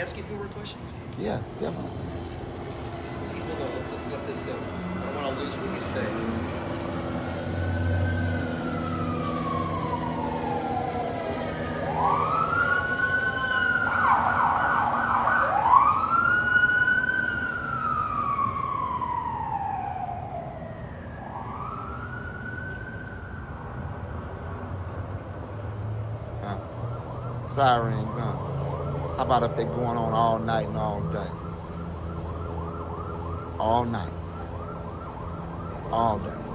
ask you a few more questions? Yes, definitely. Hold on, let's let this. I don't want to lose what you say. Huh? Sirens, huh? How about if they going on all night and all day? All night, all day.